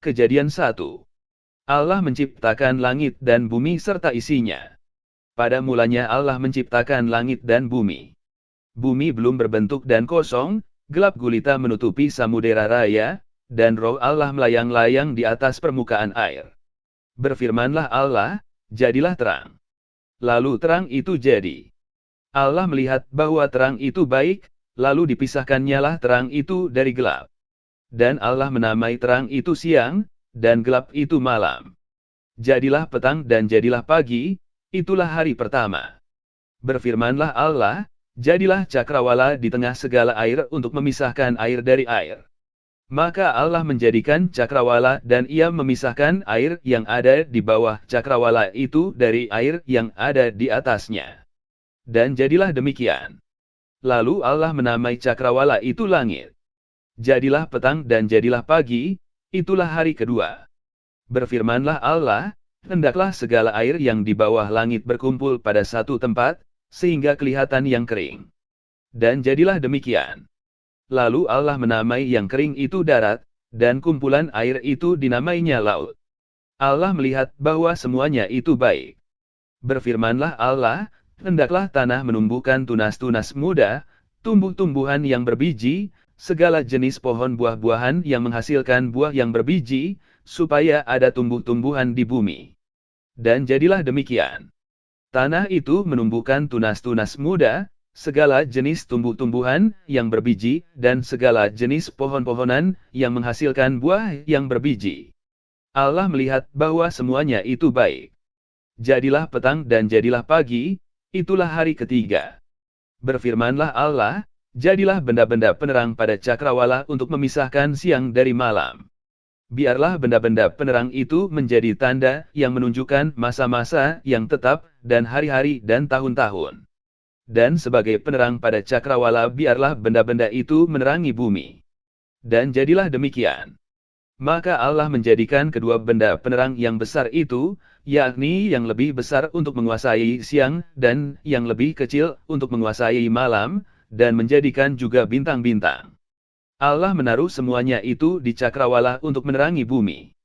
Kejadian 1. Allah menciptakan langit dan bumi serta isinya. Pada mulanya Allah menciptakan langit dan bumi. Bumi belum berbentuk dan kosong, gelap gulita menutupi samudera raya, dan roh Allah melayang-layang di atas permukaan air. Berfirmanlah Allah, jadilah terang. Lalu terang itu jadi. Allah melihat bahwa terang itu baik, lalu dipisahkannyalah terang itu dari gelap. Dan Allah menamai terang itu siang, dan gelap itu malam. Jadilah petang dan jadilah pagi, itulah hari pertama. Berfirmanlah Allah, jadilah cakrawala di tengah segala air untuk memisahkan air dari air. Maka Allah menjadikan cakrawala dan ia memisahkan air yang ada di bawah cakrawala itu dari air yang ada di atasnya. Dan jadilah demikian. Lalu Allah menamai cakrawala itu langit. Jadilah petang dan jadilah pagi, itulah hari kedua. Berfirmanlah Allah, hendaklah segala air yang di bawah langit berkumpul pada satu tempat, sehingga kelihatan yang kering. Dan jadilah demikian. Lalu Allah menamai yang kering itu darat, dan kumpulan air itu dinamainya laut. Allah melihat bahwa semuanya itu baik. Berfirmanlah Allah, hendaklah tanah menumbuhkan tunas-tunas muda, tumbuh-tumbuhan yang berbiji, segala jenis pohon buah-buahan yang menghasilkan buah yang berbiji, supaya ada tumbuh-tumbuhan di bumi. Dan jadilah demikian. Tanah itu menumbuhkan tunas-tunas muda, segala jenis tumbuh-tumbuhan yang berbiji, dan segala jenis pohon-pohonan yang menghasilkan buah yang berbiji. Allah melihat bahwa semuanya itu baik. Jadilah petang dan jadilah pagi, itulah hari ketiga. Berfirmanlah Allah, jadilah benda-benda penerang pada cakrawala untuk memisahkan siang dari malam. Biarlah benda-benda penerang itu menjadi tanda yang menunjukkan masa-masa yang tetap, dan hari-hari dan tahun-tahun. Dan sebagai penerang pada cakrawala biarlah benda-benda itu menerangi bumi. Dan jadilah demikian. Maka Allah menjadikan kedua benda penerang yang besar itu, yakni yang lebih besar untuk menguasai siang, dan yang lebih kecil untuk menguasai malam, dan menjadikan juga bintang-bintang. Allah menaruh semuanya itu di cakrawala untuk menerangi bumi,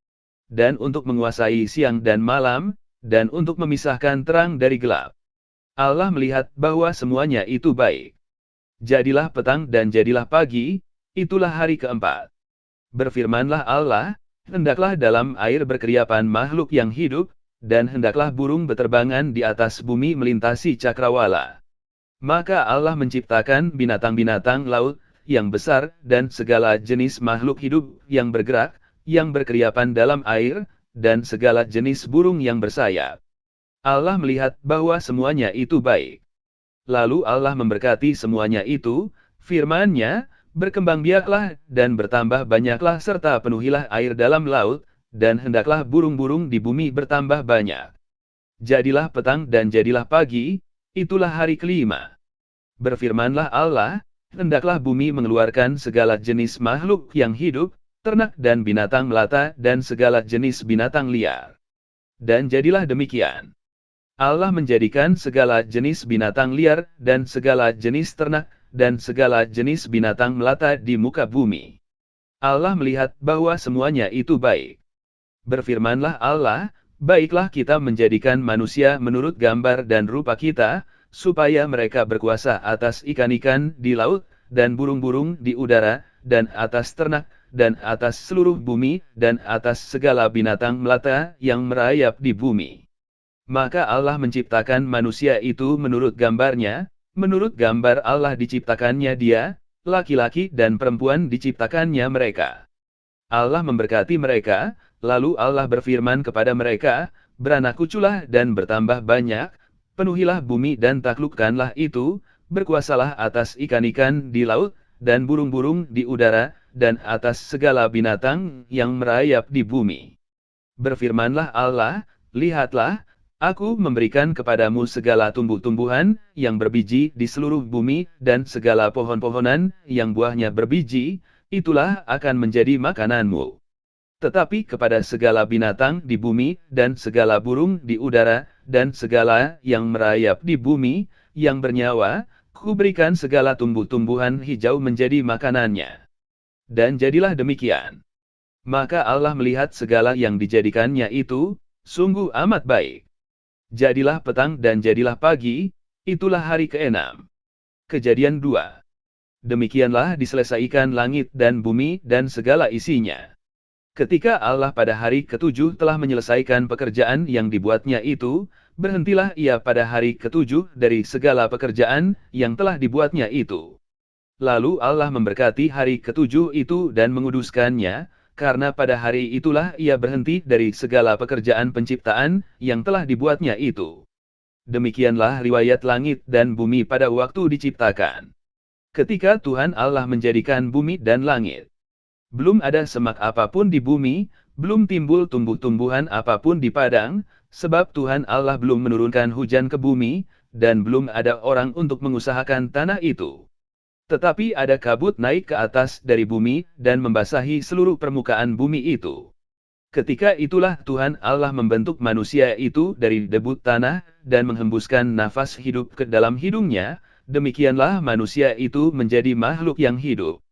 dan untuk menguasai siang dan malam, dan untuk memisahkan terang dari gelap. Allah melihat bahwa semuanya itu baik. Jadilah petang dan jadilah pagi, itulah hari keempat. Berfirmanlah Allah, hendaklah dalam air berkeriapan makhluk yang hidup, dan hendaklah burung beterbangan di atas bumi melintasi cakrawala. Maka Allah menciptakan binatang-binatang laut yang besar, dan segala jenis makhluk hidup yang bergerak, yang berkeriapan dalam air, dan segala jenis burung yang bersayap. Allah melihat bahwa semuanya itu baik. Lalu Allah memberkati semuanya itu, firman-Nya, berkembang biaklah dan bertambah banyaklah serta penuhilah air dalam laut, dan hendaklah burung-burung di bumi bertambah banyak. Jadilah petang dan jadilah pagi, itulah hari kelima. Berfirmanlah Allah, hendaklah bumi mengeluarkan segala jenis makhluk yang hidup, ternak dan binatang melata dan segala jenis binatang liar. Dan jadilah demikian. Allah menjadikan segala jenis binatang liar dan segala jenis ternak, dan segala jenis binatang melata di muka bumi. Allah melihat bahwa semuanya itu baik. Berfirmanlah Allah, baiklah kita menjadikan manusia menurut gambar dan rupa kita, supaya mereka berkuasa atas ikan-ikan di laut, dan burung-burung di udara, dan atas ternak, dan atas seluruh bumi, dan atas segala binatang melata yang merayap di bumi. Maka Allah menciptakan manusia itu menurut gambarnya, menurut gambar Allah diciptakannya dia, laki-laki dan perempuan diciptakannya mereka. Allah memberkati mereka, lalu Allah berfirman kepada mereka, beranak cuculah dan bertambah banyak, penuhilah bumi dan taklukkanlah itu, berkuasalah atas ikan-ikan di laut, dan burung-burung di udara, dan atas segala binatang yang merayap di bumi. Berfirmanlah Allah, lihatlah, Aku memberikan kepadamu segala tumbuh-tumbuhan yang berbiji di seluruh bumi, dan segala pohon-pohonan yang buahnya berbiji, itulah akan menjadi makananmu. Tetapi kepada segala binatang di bumi, dan segala burung di udara, dan segala yang merayap di bumi, yang bernyawa, kuberikan segala tumbuh-tumbuhan hijau menjadi makanannya. Dan jadilah demikian. Maka Allah melihat segala yang dijadikannya itu, sungguh amat baik. Jadilah petang dan jadilah pagi, itulah hari ke-6. Kejadian 2. Demikianlah diselesaikan langit dan bumi dan segala isinya. Ketika Allah pada hari ke-7 telah menyelesaikan pekerjaan yang dibuatnya itu, berhentilah ia pada hari ke-7 dari segala pekerjaan yang telah dibuatnya itu. Lalu Allah memberkati hari ke-7 itu dan menguduskannya, karena pada hari itulah ia berhenti dari segala pekerjaan penciptaan yang telah dibuatnya itu. Demikianlah riwayat langit dan bumi pada waktu diciptakan. Ketika Tuhan Allah menjadikan bumi dan langit, belum ada semak apapun di bumi, belum timbul tumbuh-tumbuhan apapun di padang, sebab Tuhan Allah belum menurunkan hujan ke bumi, dan belum ada orang untuk mengusahakan tanah itu. Tetapi ada kabut naik ke atas dari bumi dan membasahi seluruh permukaan bumi itu. Ketika itulah Tuhan Allah membentuk manusia itu dari debu tanah dan menghembuskan nafas hidup ke dalam hidungnya, demikianlah manusia itu menjadi makhluk yang hidup.